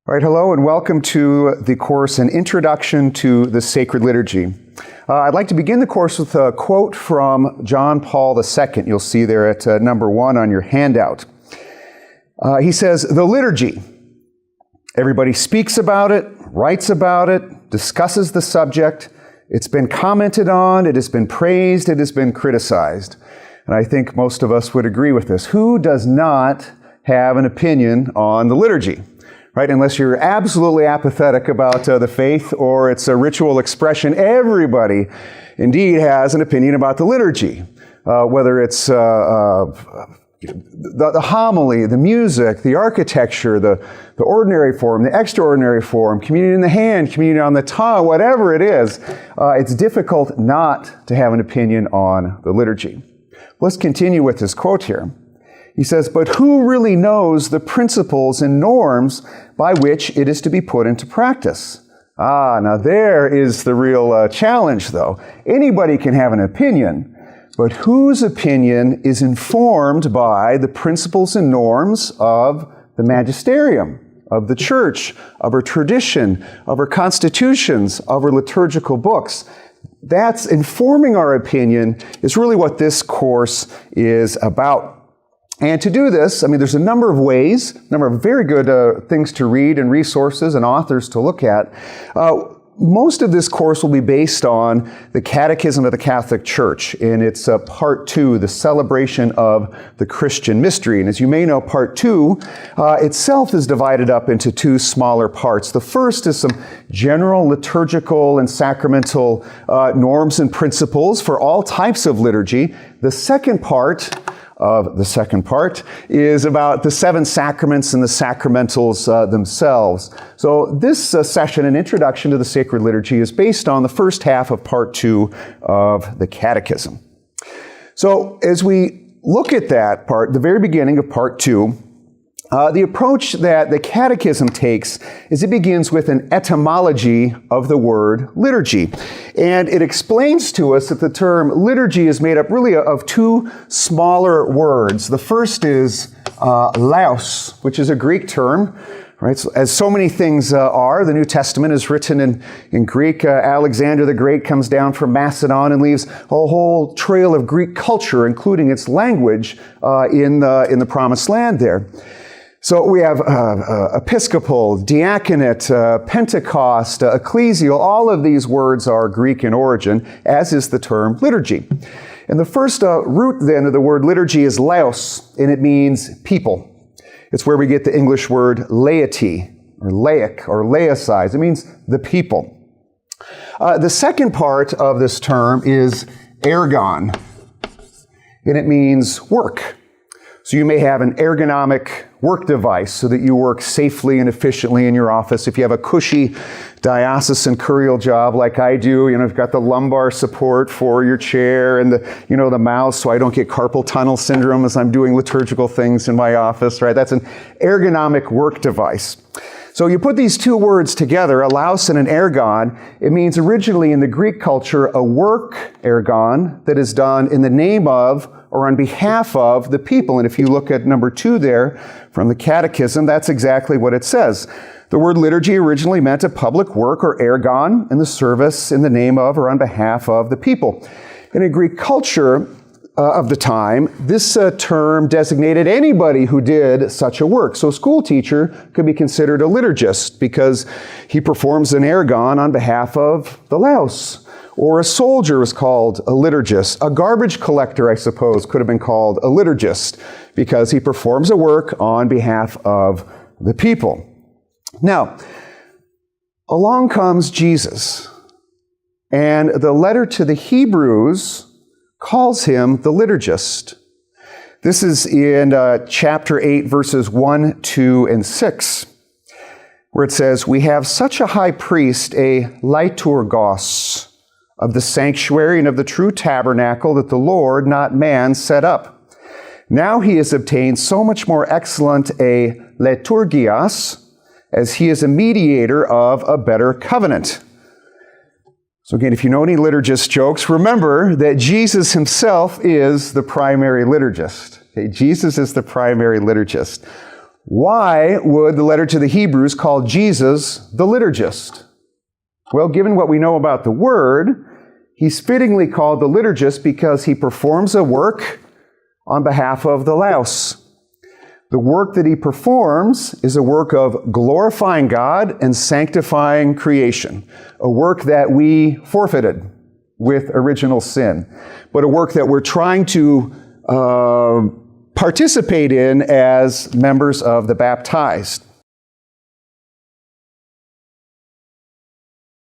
All right, hello and welcome to the course, An Introduction to the Sacred Liturgy. I'd like to begin the course with a quote from John Paul II. You'll see there at number 1 on your handout. He says, "The liturgy, everybody speaks about it, writes about it, discusses the subject. It's been commented on, it has been praised, it has been criticized." And I think most of us would agree with this. Who does not have an opinion on the liturgy? Right? Unless you're absolutely apathetic about the faith or it's a ritual expression, everybody indeed has an opinion about the liturgy. Whether it's the homily, the music, the architecture, the ordinary form, the extraordinary form, communion in the hand, communion on the tongue, whatever it is, it's difficult not to have an opinion on the liturgy. Let's continue with this quote here. He says, "But who really knows the principles and norms by which it is to be put into practice?" Now there is the real challenge, though. Anybody can have an opinion, but whose opinion is informed by the principles and norms of the magisterium, of the church, of our tradition, of our constitutions, of our liturgical books? That's informing our opinion is really what this course is about. And to do this, there's a number of ways, a number of very good things to read and resources and authors to look at. Most of this course will be based on the Catechism of the Catholic Church, and it's Part 2, the celebration of the Christian mystery. And as you may know, Part 2 itself is divided up into 2 smaller parts. The first is some general liturgical and sacramental norms and principles for all types of liturgy. The second part is about the 7 sacraments and the sacramentals themselves. So this session, An Introduction to the Sacred Liturgy, is based on the first half of Part 2 of the Catechism. So as we look at that part, the very beginning of Part 2, the approach that the Catechism takes is it begins with an etymology of the word liturgy. And it explains to us that the term liturgy is made up really of 2 smaller words. The first is laos, which is a Greek term. Right? So, as so many things are, the New Testament is written in Greek. Alexander the Great comes down from Macedon and leaves a whole trail of Greek culture, including its language, in the Promised Land there. So we have Episcopal, diaconate, Pentecost, ecclesial. All of these words are Greek in origin, as is the term liturgy. And the first root then of the word liturgy is laos, and it means people. It's where we get the English word laity, or laic, or laicize. It means the people. The second part of this term is ergon, and it means work. So you may have an ergonomic work device so that you work safely and efficiently in your office. If you have a cushy diocesan curial job like I do, you've got the lumbar support for your chair and the mouse so I don't get carpal tunnel syndrome as I'm doing liturgical things in my office, right? That's an ergonomic work device. So you put these 2 words together, a laos and an ergon. It means originally in the Greek culture a work, ergon, that is done in the name of or on behalf of the people. And if you look at number 2 there from the Catechism, that's exactly what it says. The word liturgy originally meant a public work or ergon in the service in the name of or on behalf of the people. And in Greek culture of the time, this term designated anybody who did such a work. So a school teacher could be considered a liturgist because he performs an ergon on behalf of the laos. Or a soldier was called a liturgist. A garbage collector, I suppose, could have been called a liturgist because he performs a work on behalf of the people. Now, along comes Jesus, and the letter to the Hebrews calls him the liturgist. This is in chapter 8, verses 1, 2, and 6, where it says, "We have such a high priest, a liturgos, of the sanctuary and of the true tabernacle that the Lord, not man, set up. Now he has obtained so much more excellent a liturgias, as he is a mediator of a better covenant." So again, if you know any liturgist jokes, remember that Jesus himself is the primary liturgist. Okay, Jesus is the primary liturgist. Why would the letter to the Hebrews call Jesus the liturgist? Well, given what we know about the Word, he's fittingly called the liturgist because he performs a work on behalf of the Laos. The work that he performs is a work of glorifying God and sanctifying creation, a work that we forfeited with original sin, but a work that we're trying to participate in as members of the baptized.